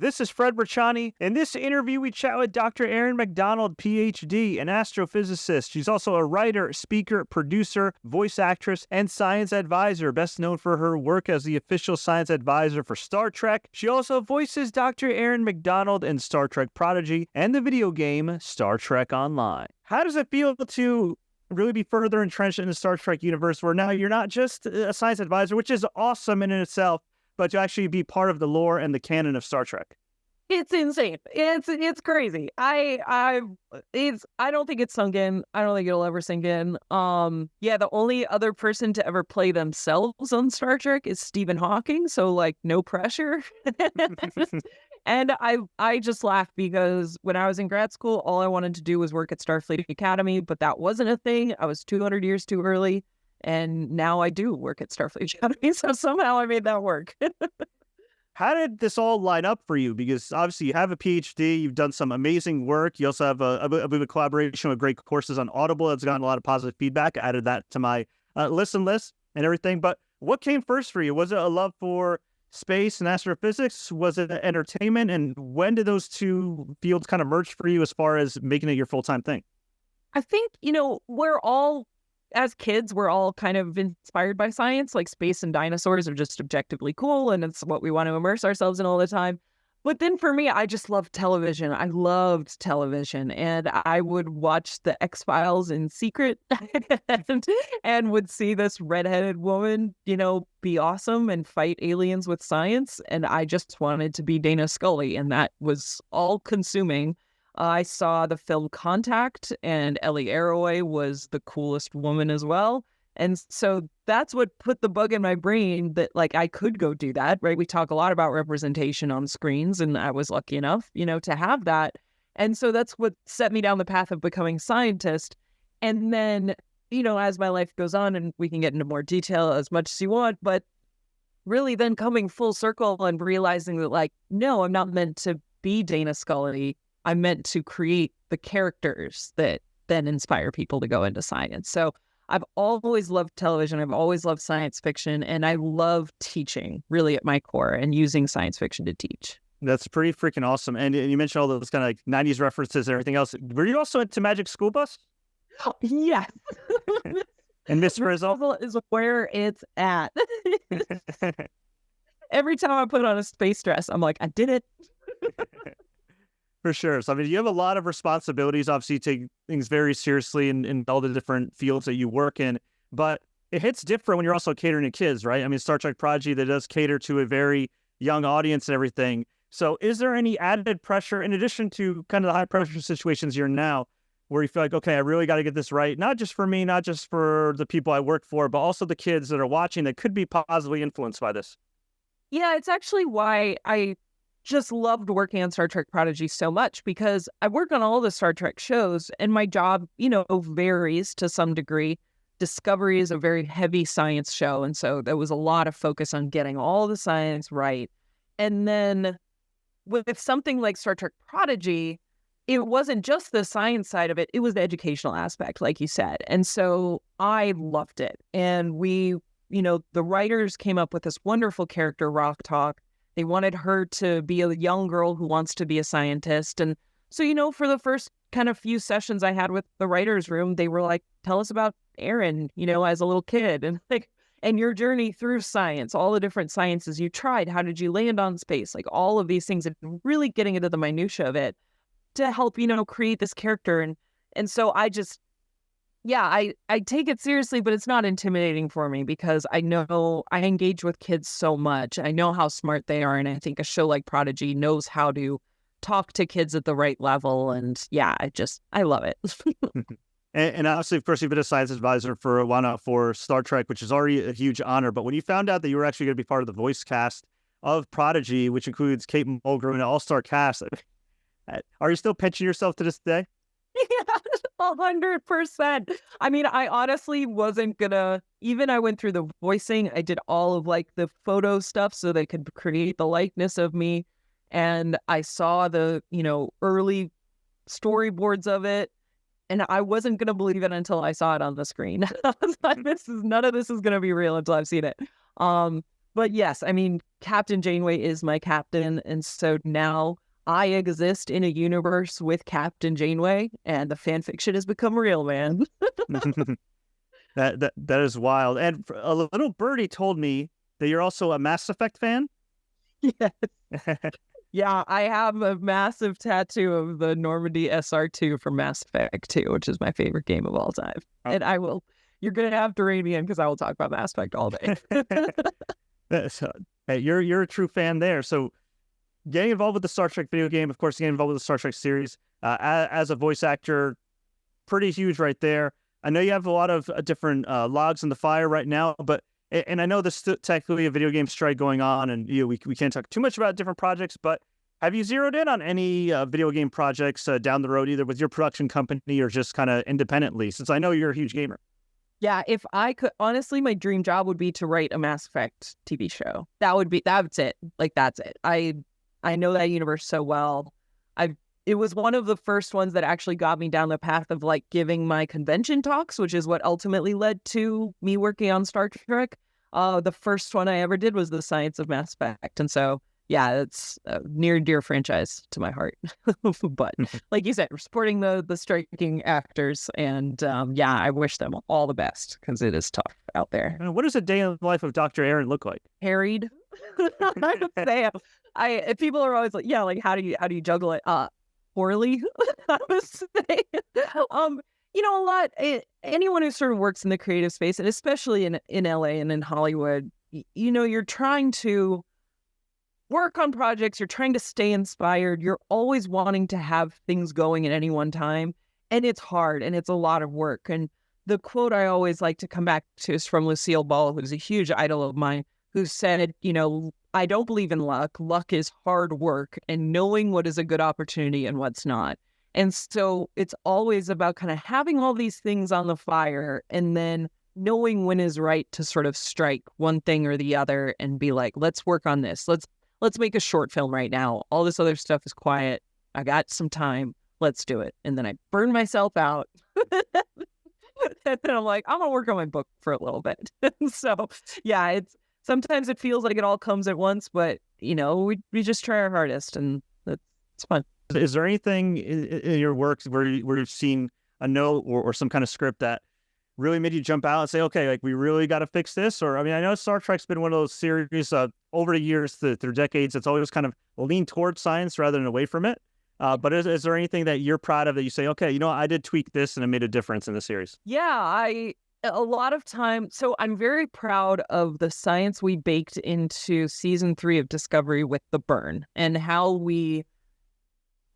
This is Fred Richani. In this interview, we chat with Dr. Erin MacDonald, PhD, an astrophysicist. She's also a writer, speaker, producer, voice actress, and science advisor, best known for her work as the official science advisor for Star Trek. She also voices Dr. Erin MacDonald in Star Trek Prodigy and the video game Star Trek Online. How does it feel to really be further entrenched in the Star Trek universe where now you're not just a science advisor, which is awesome in itself, but to actually be part of the lore and the canon of Star Trek? It's insane. It's crazy. I don't think it's sunk in. I don't think it'll ever sink in. The only other person to ever play themselves on Star Trek is Stephen Hawking, so like no pressure. And I just laugh because when I was in grad school, all I wanted to do was work at Starfleet Academy, but that wasn't a thing. I was 200 years too early. And now I do work at Starfleet Academy, so somehow I made that work. How did this all line up for you? Because obviously you have a PhD, you've done some amazing work. You also have a bit of a collaboration with great courses on Audible that's gotten a lot of positive feedback. I added that to my listen list and everything. But what came first for you? Was it a love for space and astrophysics? Was it entertainment? And when did those two fields kind of merge for you as far as making it your full-time thing? I think, as kids, we're all kind of inspired by science, like space and dinosaurs are just objectively cool, and it's what we want to immerse ourselves in all the time. But then for me, I just loved television. I loved television, and I would watch the X-Files in secret and would see this redheaded woman, be awesome and fight aliens with science. And I just wanted to be Dana Scully, and that was all consuming. I saw the film Contact, and Ellie Arroway was the coolest woman as well. And so that's what put the bug in my brain that, like, I could go do that, right? We talk a lot about representation on screens, and I was lucky enough, to have that. And so that's what set me down the path of becoming a scientist. And then, as my life goes on, and we can get into more detail as much as you want, but really then coming full circle and realizing that, like, no, I'm not meant to be Dana Scully. I'm meant to create the characters that then inspire people to go into science. So I've always loved television. I've always loved science fiction, and I love teaching really at my core and using science fiction to teach. That's pretty freaking awesome. And you mentioned all those kind of like 90s references and everything else. Were you also into Magic School Bus? Yes. And Miss Frizzle is where it's at. Every time I put on a space dress, I'm like, I did it. For sure. So, I mean, you have a lot of responsibilities, obviously, you take things very seriously in all the different fields that you work in, but it hits different when you're also catering to kids, right? I mean, Star Trek Prodigy, that does cater to a very young audience and everything. So is there any added pressure in addition to kind of the high pressure situations you're in now where you feel like, okay, I really got to get this right, not just for me, not just for the people I work for, but also the kids that are watching that could be positively influenced by this? Yeah, it's actually why I just loved working on Star Trek Prodigy so much, because I work on all the Star Trek shows and my job, varies to some degree. Discovery is a very heavy science show. And so there was a lot of focus on getting all the science right. And then with something like Star Trek Prodigy, it wasn't just the science side of it. It was the educational aspect, like you said. And so I loved it. And we, the writers came up with this wonderful character, Rock Talk. They wanted her to be a young girl who wants to be a scientist. And so, for the first kind of few sessions I had with the writer's room, they were like, tell us about Erin, as a little kid, and your journey through science, all the different sciences you tried. How did you land on space? Like all of these things, and really getting into the minutia of it to help, create this character. And so I just, I take it seriously, but it's not intimidating for me because I know I engage with kids so much. I know how smart they are. And I think a show like Prodigy knows how to talk to kids at the right level. And I love it. And obviously, of course, you've been a science advisor for a while now for Star Trek, which is already a huge honor. But when you found out that you were actually going to be part of the voice cast of Prodigy, which includes Kate Mulgrew and an all-star cast, are you still pinching yourself to this day? Yeah, 100%. I mean, I honestly wasn't gonna, even I went through the voicing, I did all of like the photo stuff so they could create the likeness of me. And I saw the, early storyboards of it. And I wasn't gonna believe it until I saw it on the screen. I was like, none of this is gonna be real until I've seen it. But yes, I mean, Captain Janeway is my captain. And so now I exist in a universe with Captain Janeway, and the fan fiction has become real, man. That is wild. And a little birdie told me that you're also a Mass Effect fan. Yes. Yeah, I have a massive tattoo of the Normandy SR2 from Mass Effect 2, which is my favorite game of all time. Oh. And you're going to have to rein me in because I will talk about Mass Effect all day. So, hey, you're a true fan there. So getting involved with the Star Trek video game, of course, getting involved with the Star Trek series, as a voice actor, pretty huge right there. I know you have a lot of different logs in the fire right now, and I know there's technically a video game strike going on, and we can't talk too much about different projects, but have you zeroed in on any video game projects down the road, either with your production company or just kind of independently, since I know you're a huge gamer? Yeah, if I could, honestly, my dream job would be to write a Mass Effect TV show. That's it. Like, that's it. I know that universe so well. It was one of the first ones that actually got me down the path of like giving my convention talks, which is what ultimately led to me working on Star Trek. The first one I ever did was the Science of Mass Effect. And so, yeah, it's a near and dear franchise to my heart. But like you said, we're supporting the striking actors. And yeah, I wish them all the best because it is tough out there. What does a day in the life of Dr. Erin look like? Harried. I would say, people are always like, yeah, like how do you juggle it? Poorly, I would say. A lot, anyone who sort of works in the creative space, and especially in LA and in Hollywood, you're trying to work on projects, you're trying to stay inspired, you're always wanting to have things going at any one time, and it's hard, and it's a lot of work. And the quote I always like to come back to is from Lucille Ball, who's a huge idol of mine, who said, I don't believe in luck. Luck is hard work and knowing what is a good opportunity and what's not. And so it's always about kind of having all these things on the fire and then knowing when is right to sort of strike one thing or the other and be like, let's work on this. Let's make a short film right now. All this other stuff is quiet. I got some time. Let's do it. And then I burn myself out. And then I'm like, I'm going to work on my book for a little bit. So yeah, sometimes it feels like it all comes at once, but we just try our hardest, and it's fun. Is there anything in your work where you've seen a note or some kind of script that really made you jump out and say, okay, like we really got to fix this? Or, I mean, I know Star Trek's been one of those series over the years, through decades, it's always kind of leaned towards science rather than away from it. But is there anything that you're proud of that you say, okay, I did tweak this and it made a difference in the series? Yeah, a lot of time. So I'm very proud of the science we baked into season 3 of Discovery with the burn and how we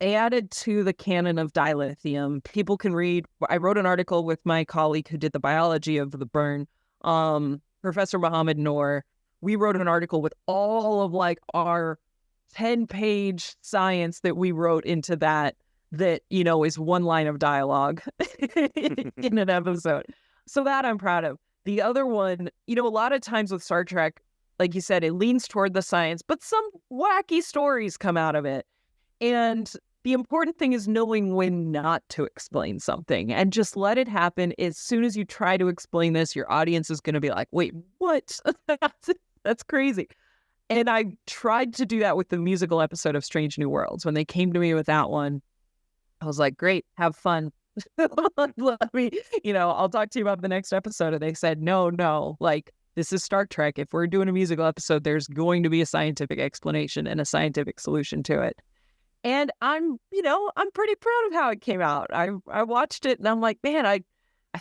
added to the canon of dilithium. People can read. I wrote an article with my colleague who did the biology of the burn, Professor Mohammed Noor. We wrote an article with all of like our 10-page science that we wrote into that is one line of dialogue in an episode. So that I'm proud of. The other one, a lot of times with Star Trek, like you said, it leans toward the science, but some wacky stories come out of it. And the important thing is knowing when not to explain something and just let it happen. As soon as you try to explain this, your audience is going to be like, wait, what? That's crazy. And I tried to do that with the musical episode of Strange New Worlds. When they came to me with that one, I was like, great, have fun. Let me, I'll talk to you about the next episode. And they said, no, like, this is Star Trek. If we're doing a musical episode, there's going to be a scientific explanation and a scientific solution to it. And I'm pretty proud of how it came out. I watched it and I'm like, man, I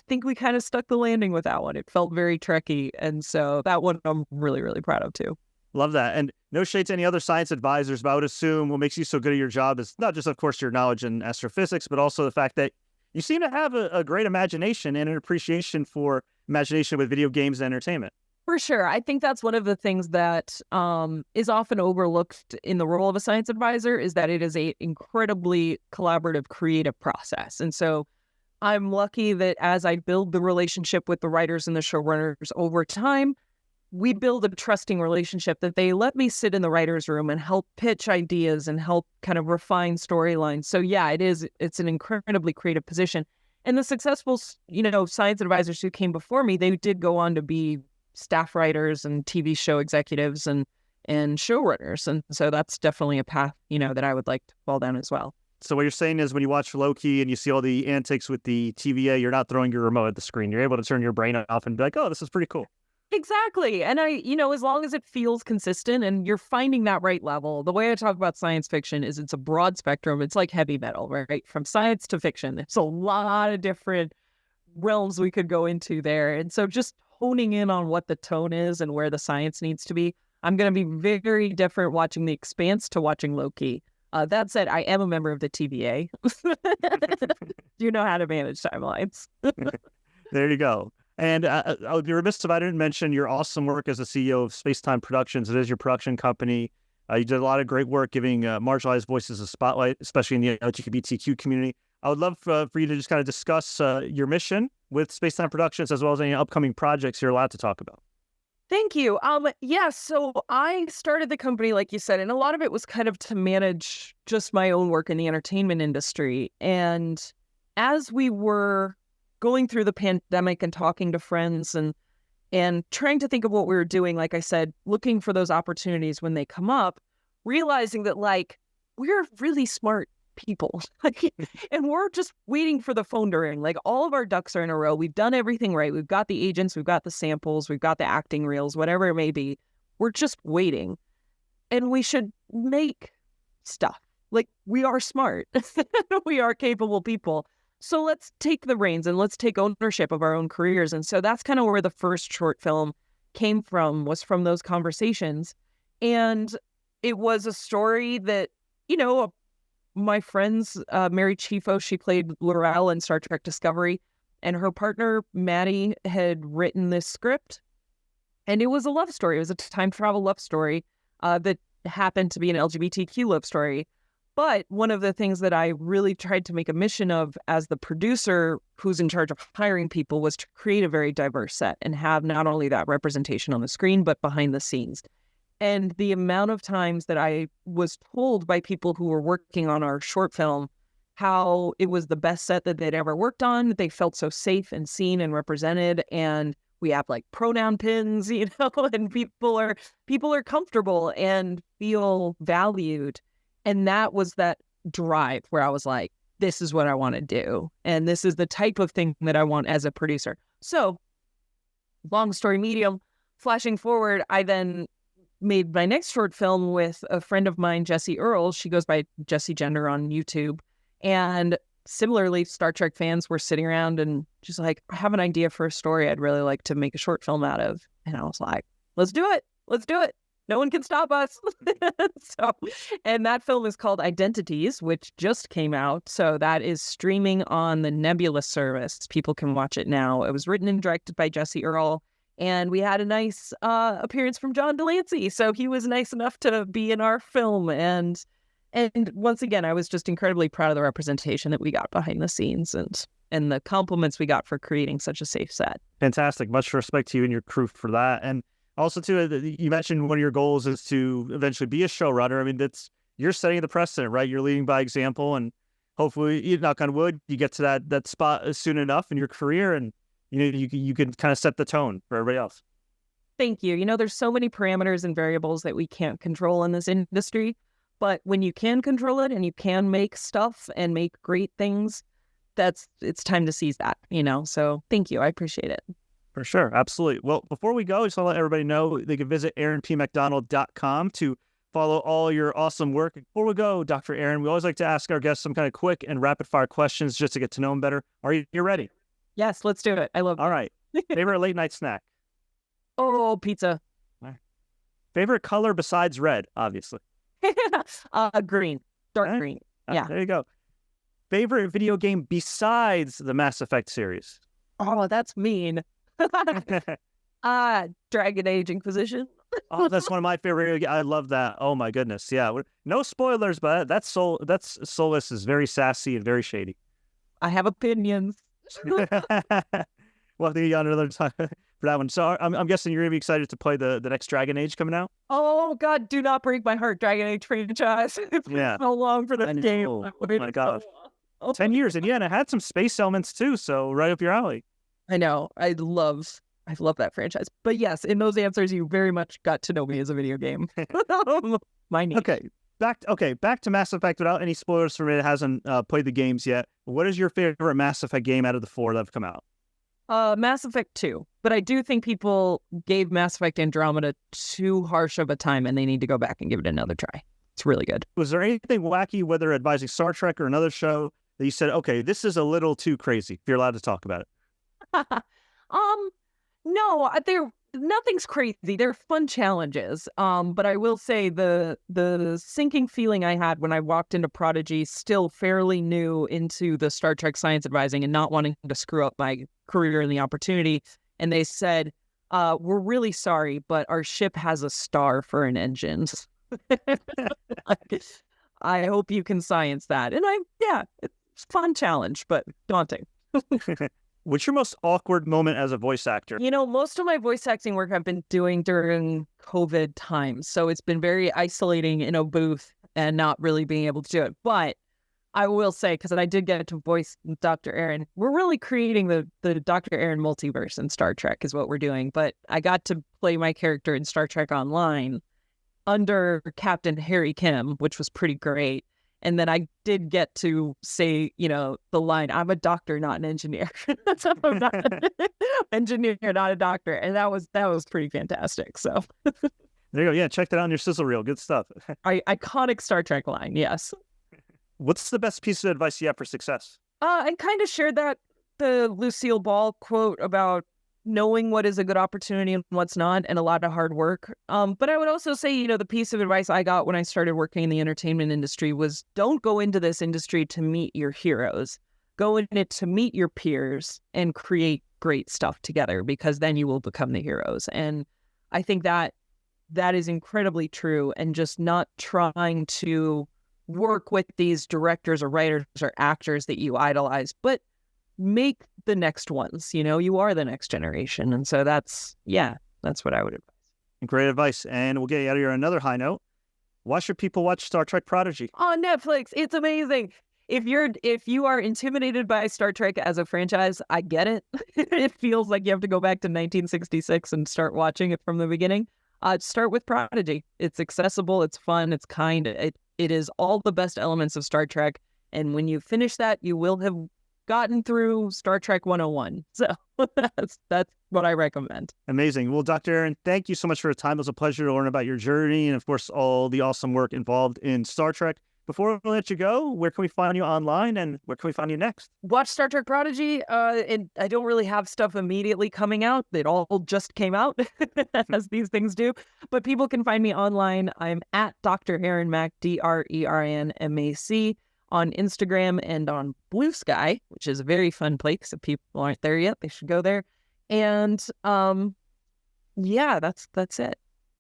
think we kind of stuck the landing with that one. It felt very Trekky. And so that one I'm really, really proud of too. Love that. And no shade to any other science advisors, but I would assume what makes you so good at your job is not just, of course, your knowledge in astrophysics, but also the fact that you seem to have a great imagination and an appreciation for imagination with video games and entertainment. For sure. I think that's one of the things that is often overlooked in the role of a science advisor is that it is an incredibly collaborative, creative process. And so I'm lucky that as I build the relationship with the writers and the showrunners over time, we build a trusting relationship that they let me sit in the writer's room and help pitch ideas and help kind of refine storylines. So yeah, it's an incredibly creative position. And the successful, science advisors who came before me, they did go on to be staff writers and TV show executives and showrunners. And so that's definitely a path, that I would like to fall down as well. So what you're saying is when you watch Loki and you see all the antics with the TVA, you're not throwing your remote at the screen. You're able to turn your brain off and be like, oh, this is pretty cool. Exactly. And as long as it feels consistent and you're finding that right level, the way I talk about science fiction is it's a broad spectrum. It's like heavy metal, right? From science to fiction. There's a lot of different realms we could go into there. And so just honing in on what the tone is and where the science needs to be. I'm going to be very different watching The Expanse to watching Loki. That said, I am a member of the TVA. You know how to manage timelines. There you go. And I would be remiss if I didn't mention your awesome work as the CEO of Spacetime Productions. It is your production company. You did a lot of great work giving marginalized voices a spotlight, especially in the LGBTQ community. I would love for you to just kind of discuss your mission with Spacetime Productions as well as any upcoming projects you're allowed to talk about. Thank you. So I started the company, like you said, and a lot of it was kind of to manage just my own work in the entertainment industry. And as we were going through the pandemic and talking to friends and trying to think of what we were doing, like I said, looking for those opportunities when they come up, realizing that we're really smart people and we're just waiting for the phone to ring. Like all of our ducks are in a row. We've done everything right. We've got the agents, we've got the samples, we've got the acting reels, whatever it may be. We're just waiting. And we should make stuff. Like we are smart. We are capable people. So let's take the reins and let's take ownership of our own careers. And so that's kind of where the first short film came from, was from those conversations. And it was a story that, my friend's Mary Chieffo, she played L'Oreal in Star Trek Discovery, and her partner, Maddie, had written this script. And it was a love story. It was a time travel love story that happened to be an LGBTQ love story. But one of the things that I really tried to make a mission of as the producer who's in charge of hiring people was to create a very diverse set and have not only that representation on the screen, but behind the scenes. And the amount of times that I was told by people who were working on our short film how it was the best set that they'd ever worked on. They felt so safe and seen and represented. And we have pronoun pins, and people are comfortable and feel valued. And that was that drive where I was like, this is what I want to do. And this is the type of thing that I want as a producer. So long story medium, flashing forward, I then made my next short film with a friend of mine, Jessie Earl. She goes by Jessie Gender on YouTube. And similarly, Star Trek fans were sitting around and she's like, I have an idea for a story I'd really like to make a short film out of. And I was like, let's do it. Let's do it. No one can stop us. And that film is called Identities, which just came out. So that is streaming on the Nebula service. People can watch it now. It was written and directed by Jessie Earl. And we had a nice appearance from John Delancey. So he was nice enough to be in our film. And once again, I was just incredibly proud of the representation that we got behind the scenes and the compliments we got for creating such a safe set. Fantastic. Much respect to you and your crew for that. And also, too, you mentioned one of your goals is to eventually be a showrunner. I mean, you're setting the precedent, right? You're leading by example, and hopefully, knock on wood, you get to that spot soon enough in your career, and you can kind of set the tone for everybody else. Thank you. There's so many parameters and variables that we can't control in this industry, but when you can control it and you can make stuff and make great things, it's time to seize that. So thank you. I appreciate it. For sure. Absolutely. Well, before we go, I just want to let everybody know they can visit erinpmacdonald.com to follow all your awesome work. Before we go, Dr. Erin, we always like to ask our guests some kind of quick and rapid fire questions just to get to know them better. Are you ready? Yes, let's do it. I love it. All right. Favorite late night snack? Oh, pizza. Right. Favorite color besides red, obviously? Green. Dark green. Yeah. There you go. Favorite video game besides the Mass Effect series? Oh, that's mean. Dragon Age Inquisition. Oh, that's one of my favorite. I love that. Oh my goodness. Yeah. No spoilers, but that's Solus is very sassy and very shady. I have opinions. We'll have to get on another time for that one. So I'm guessing you're going to be excited to play the next Dragon Age coming out? Oh God, do not break my heart, Dragon Age franchise. It's been so long for this game. Oh my gosh. 10 years. And yeah, and it had some space elements too. So right up your alley. I know. I love I love that franchise. But yes, in those answers, you very much got to know me as a video game. My niche. Back to Mass Effect without any spoilers for me that hasn't played the games yet. What is your favorite Mass Effect game out of the 4 that have come out? Mass Effect 2. But I do think people gave Mass Effect Andromeda too harsh of a time, and they need to go back and give it another try. It's really good. Was there anything wacky, whether advising Star Trek or another show, that you said, okay, this is a little too crazy, if you're allowed to talk about it? No, nothing's crazy. They're fun challenges. But I will say the sinking feeling I had when I walked into Prodigy, still fairly new into the Star Trek science advising and not wanting to screw up my career and the opportunity. And they said, we're really sorry, but our ship has a star for an engine. I hope you can science that. And it's a fun challenge, but daunting. What's your most awkward moment as a voice actor? You know, most of my voice acting work I've been doing during COVID times. So it's been very isolating in a booth and not really being able to do it. But I will say, because I did get to voice Dr. Erin, we're really creating the Dr. Erin multiverse in Star Trek is what we're doing. But I got to play my character in Star Trek Online under Captain Harry Kim, which was pretty great. And then I did get to say, the line, I'm a doctor, not an engineer. So I'm not an engineer, not a doctor. And that was pretty fantastic. So there you go. Yeah, check that out on your sizzle reel. Good stuff. Iconic Star Trek line, yes. What's the best piece of advice you have for success? I kind of shared the Lucille Ball quote about knowing what is a good opportunity and what's not, and a lot of hard work. But I would also say, the piece of advice I got when I started working in the entertainment industry was don't go into this industry to meet your heroes. Go in it to meet your peers and create great stuff together, because then you will become the heroes. And I think that is incredibly true, and just not trying to work with these directors or writers or actors that you idolize, but make the next ones. You are the next generation. And so that's what I would advise. Great advice. And we'll get you out of here on another high note. Why should people watch Star Trek Prodigy? On Netflix. It's amazing. If you are intimidated by Star Trek as a franchise, I get it. It feels like you have to go back to 1966 and start watching it from the beginning. Start with Prodigy. It's accessible, it's fun, it's kind. It is all the best elements of Star Trek. And when you finish that, you will have gotten through Star Trek 101. So that's what I recommend. Amazing. Well, Dr. Erin, thank you so much for your time. It was a pleasure to learn about your journey and, of course, all the awesome work involved in Star Trek. Before we let you go, where can we find you online, and where can we find you next? Watch Star Trek Prodigy. And I don't really have stuff immediately coming out. It all just came out, as these things do. But people can find me online. I'm at Dr. Erin Mac, DrErinMac, on Instagram and on Blue Sky, which is a very fun place. If people aren't there yet, they should go there. And that's it.